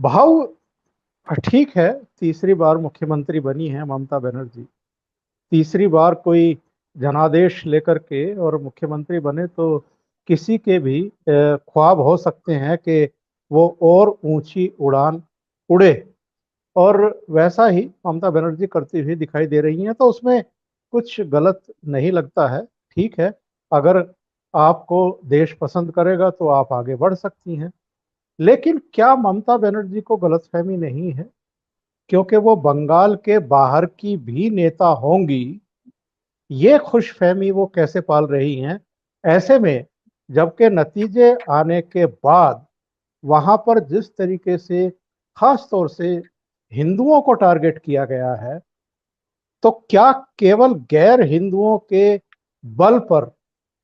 भाव ठीक है। तीसरी बार मुख्यमंत्री बनी है ममता बनर्जी। तीसरी बार कोई जनादेश लेकर के और मुख्यमंत्री बने तो किसी के भी ख्वाब हो सकते हैं कि वो और ऊंची उड़ान उड़े। और वैसा ही ममता बनर्जी करती हुई दिखाई दे रही हैं, तो उसमें कुछ गलत नहीं लगता है। ठीक है, अगर आपको देश पसंद करेगा तो आप आगे बढ़ सकती हैं। लेकिन क्या ममता बनर्जी को गलतफहमी नहीं है, क्योंकि वो बंगाल के बाहर की भी नेता होंगी, ये खुशफहमी वो कैसे पाल रही हैं? ऐसे में जबकि नतीजे आने के बाद वहां पर जिस तरीके से खास तौर से हिंदुओं को टारगेट किया गया है, तो क्या केवल गैर हिंदुओं के बल पर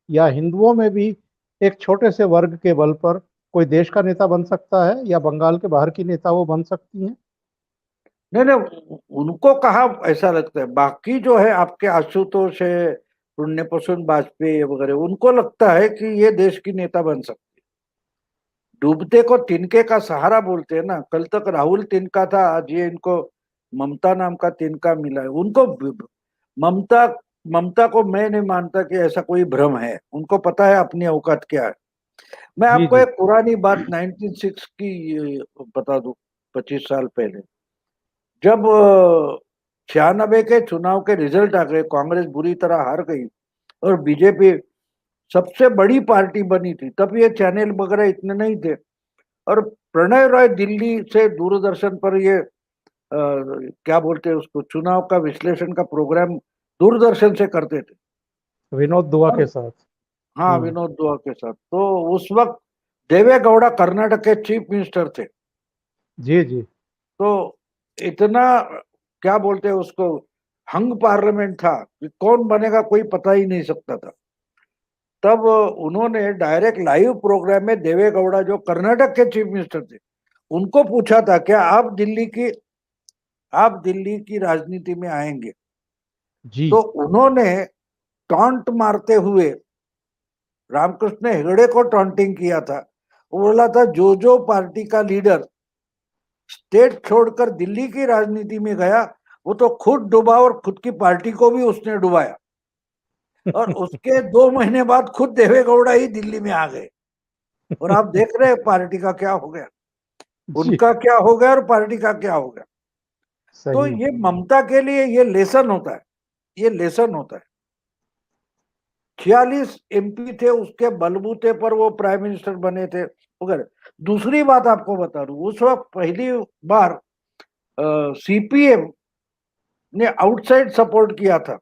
या हिंदुओं में भी एक छोटे से वर्ग के बल पर कोई देश का नेता बन सकता है, या बंगाल के बाहर की नेता वो बन सकती हैं? नहीं नहीं, उनको कहा ऐसा लगता है। बाकी जो है आपके आशुतोष है, पुण्य प्रसून वाजपेयी वगैरह, उनको लगता है कि ये देश की नेता बन सकती है। डूबते को तिनके का सहारा बोलते हैं ना। कल तक राहुल तिनका था, आज ये इनको ममता नाम का तिनका मिला है। उनको ममता ममता को मैं नहीं मानता कि ऐसा कोई भ्रम है। उनको पता है अपनी औकात क्या है। मैं जी आपको जी। एक पुरानी बात 1906 की बता दूं। 25 साल पहले जब 96 के चुनाव के रिजल्ट आ गए, कांग्रेस बुरी तरह हार गई और बीजेपी सबसे बड़ी पार्टी बनी थी, तब ये चैनल वगैरह इतने नहीं थे। और प्रणय रॉय दिल्ली से दूरदर्शन पर ये क्या बोलते हैं उसको, चुनाव का विश्लेषण का प्रोग्राम दूरदर्शन से करते थे। विनोद दुआ और के साथ। हाँ, हम्म। विनोद दुआ के साथ। तो उस वक्त देवे गौड़ा कर्नाटक के चीफ मिनिस्टर थे। जी जी। तो इतना क्या बोलते हैं उसको, हंग पार्लियामेंट था कि कौन बनेगा कोई पता ही नहीं सकता था। तब उन्होंने डायरेक्ट लाइव प्रोग्राम में देवे गौड़ा जो कर्नाटक के चीफ मिनिस्टर थे उनको पूछा था, क्या आप दिल्ली की राजनीति में आएंगे? जी। तो उन्होंने टॉन्ट मारते हुए रामकृष्ण हेगड़े को टॉन्टिंग किया था। वो बोला था, जो पार्टी का लीडर स्टेट छोड़कर दिल्ली की राजनीति में गया वो तो खुद डूबा और खुद की पार्टी को भी उसने डुबाया। और उसके 2 महीने बाद खुद देवेगौड़ा ही दिल्ली में आ गए। और आप देख रहे हैं पार्टी का क्या हो गया, जी। उनका क्या हो गया और पार्टी का क्या हो गया। तो सही। ये ममता के लिए ये लेसन होता है, ये लेसन होता है। 46 MP थे, उसके बलबूते पर वो प्राइम मिनिस्टर बने थे वगैरह। दूसरी बात आपको बता दूं, उस वक्त पहली बार सीपीएम ने आउटसाइड सपोर्ट किया था।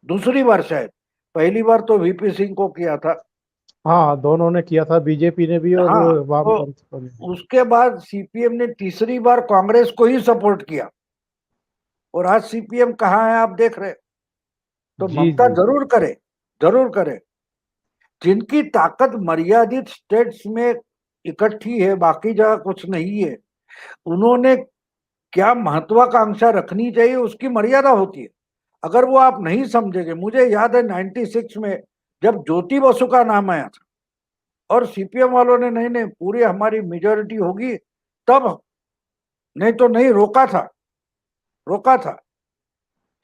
दूसरी बार शायद, पहली बार तो वीपी सिंह को किया था। हाँ, दोनों ने किया था, बीजेपी ने भी और हाँ, तो वामपंथ ने भी। उसके बाद सीपीएम ने तीसरी बार कांग्रेस को ही सपोर्ट किया। और आज सीपीएम कहाँ है आप देख रहे हैं। तो जी ममता जी। जरूर करे, जरूर करे। जिनकी ताकत मर्यादित स्टेट्स में इकट्ठी है, बाकी जगह कुछ नहीं है, उन्होंने क्या महत्वाकांक्षा रखनी चाहिए उसकी मर्यादा होती है। अगर वो आप नहीं समझेंगे, मुझे याद है 96 में जब ज्योति बसु का नाम आया था और सीपीएम वालों ने नहीं नहीं पूरी हमारी मेजोरिटी होगी तब, नहीं तो नहीं, रोका था, रोका था।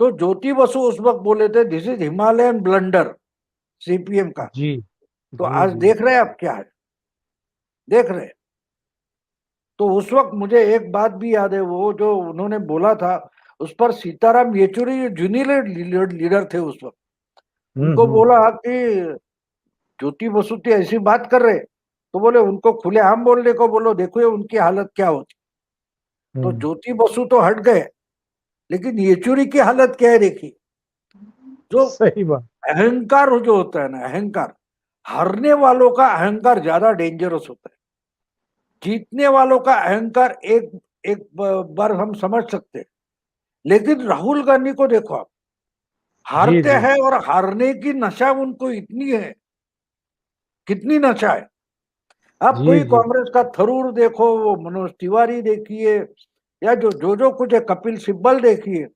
तो ज्योति बसु उस वक्त बोले थे, this is Himalayan blunder CPM का। जी तो जी। आज जी। देख रहे हैं आप क्या है, देख रहे हैं। तो उस वक्त मुझे एक बात भी याद है, वो जो उन्होंने बोला था उस पर, सीताराम येचुरी जूनियर लीडर थे उस वक्त, उनको हम्म। बोला कि ज्योति बसु तो ऐसी बात कर रहे, तो बोले उनको खुलेआम बोलने को बोलो, देखो ये उनकी हालत क्या होती। तो हम्म। ज्योति बसु तो हट गए, लेकिन येचुरी की हालत क्या है देखिए। जो सही बात। अहंकार जो होता है ना, अहंकार, हारने वालों का अहंकार ज्यादा डेंजरस होता है। जीतने वालों का अहंकार एक एक बार हम समझ सकते हैं। लेकिन राहुल गांधी को देखो आप, जी हारते जी। हैं और हारने की नशा उनको इतनी है, कितनी नशा है। आप जी कोई जी। कांग्रेस का थरूर देखो, वो मनोज तिवारी देखिए, या जो कुछ है, कपिल सिब्बल देखिए।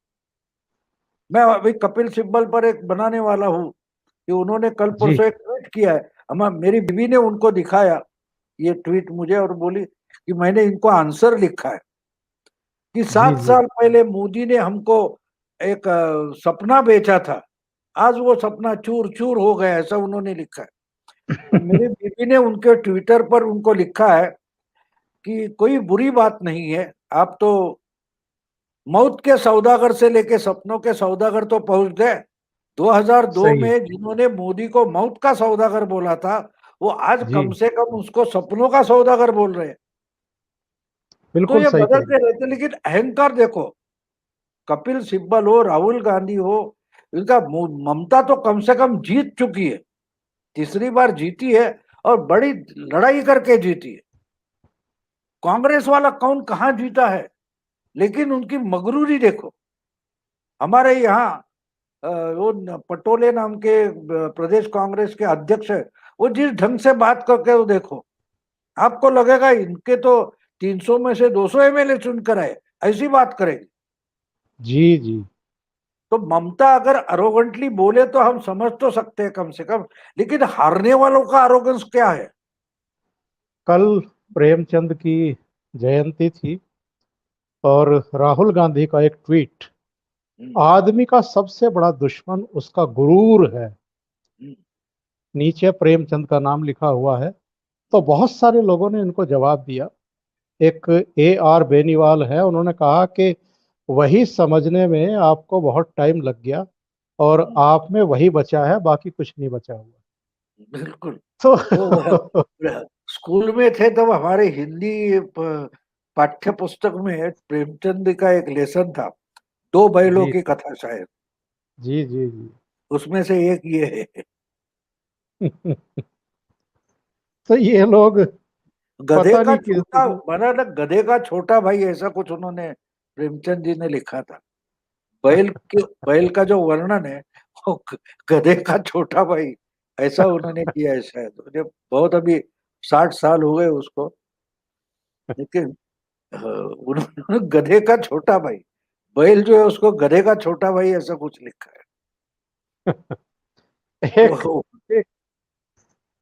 मैं अभी कपिल सिब्बल पर एक बनाने वाला हूँ कि उन्होंने कल जी। परसों एक ट्वीट किया है। हम मेरी बीवी ने उनको दिखाया ये ट्वीट मुझे और बोली कि मैंने इनको आंसर लिखा है कि जी 7 साल पहले मोदी ने हमको एक सपना बेचा था, आज वो सपना चूर चूर हो गया, ऐसा उन्होंने लिखा है। तो मेरी बीबी ने उनके ट्विटर पर उनको लिखा है कि कोई बुरी बात नहीं है, आप तो मौत के सौदागर से लेके सपनों के सौदागर तो पहुंच गए। 2002 सही है। में जिन्होंने मोदी को मौत का सौदागर बोला था, वो आज जी, कम से कम उसको सपनों का सौदागर बोल रहे हैं। तो बिल्कुल ये सही कह रहे बदलते रहते, लेकिन अहंकार देखो, कपिल सिब्बल हो, राहुल गांधी हो, इनका ममता तो कम से कम जीत चुकी है, तीसरी बार जीती है और बड़ी लड़ाई करके जीती है। कांग्रेस वाला कौन कहां जीता है, लेकिन उनकी मगरूरी देखो। हमारे यहाँ वो पटोले नाम के प्रदेश कांग्रेस के अध्यक्ष है, वो जिस ढंग से बात करके वो देखो, आपको लगेगा इनके तो 300 में से 200 एमएलए चुनकर आए, ऐसी बात करेंगे। जी, जी। तो ममता अगर अरोगेंटली बोले तो हम समझ तो सकते हैं कम से कम, लेकिन हारने वालों का अरोगेंस क्या है। कल प्रेमचंद की जयंती थी और राहुल गांधी का एक ट्वीट, हम्म, आदमी का सबसे बड़ा दुश्मन उसका गुरूर है, हम्म, नीचे प्रेमचंद का नाम लिखा हुआ है। तो बहुत सारे लोगों ने इनको जवाब दिया। एक AR बेनीवाल है, उन्होंने कहा कि वही समझने में आपको बहुत टाइम लग गया और हम्म, आप में वही बचा है, बाकी कुछ नहीं बचा हुआ। बिल्कुल। तो वो स्कूल में थे तब हमारे हिंदी पाठ्य पुस्तक में प्रेमचंद का एक लेसन था, दो बैलों जी, की कथा शायद, जी, जी, जी। उसमें से एक ये है। तो ये लोग गधे पता का नहीं किस। छोटा बना ना, गधे का छोटा भाई, ऐसा कुछ उन्होंने प्रेमचंद जी ने लिखा था। बैल का जो वर्णन है, वो गधे का छोटा भाई, ऐसा उन्होंने किया है शायद। मुझे बहुत अभी 60 साल हो गए उसको, लेकिन उन्होंने गधे का छोटा भाई, बैल जो है उसको गधे का छोटा भाई, ऐसा कुछ लिखा है। एक वो